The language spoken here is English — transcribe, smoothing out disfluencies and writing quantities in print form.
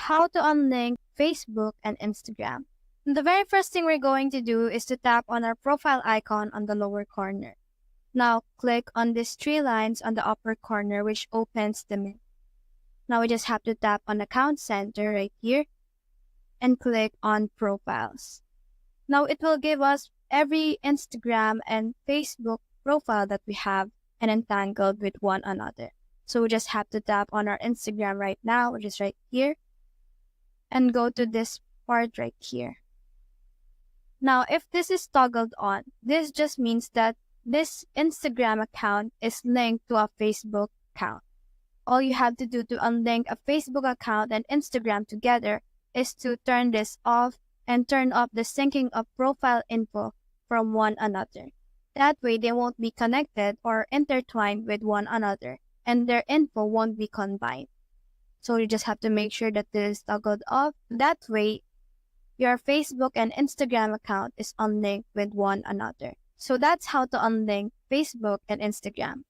how to unlink Facebook and Instagram. The very first thing we're going to do is to tap on our profile icon on the lower corner. Now click on these three lines on the upper corner, which opens the menu. Now we just have to tap on Account Center right here and click on Profiles. Now it will give us every Instagram and Facebook profile that we have and entangled with one another. So we just have to tap on our Instagram right now, which is right here, and go to this part right here. Now, if this is toggled on, this just means that this Instagram account is linked to a Facebook account. All you have to do to unlink a Facebook account and Instagram together is to turn this off and turn off the syncing of profile info from one another. That way, they won't be connected or intertwined with one another, and their info won't be combined. So you just have to make sure that this is toggled off. That way, your Facebook and Instagram account is unlinked with one another. So that's how to unlink Facebook and Instagram.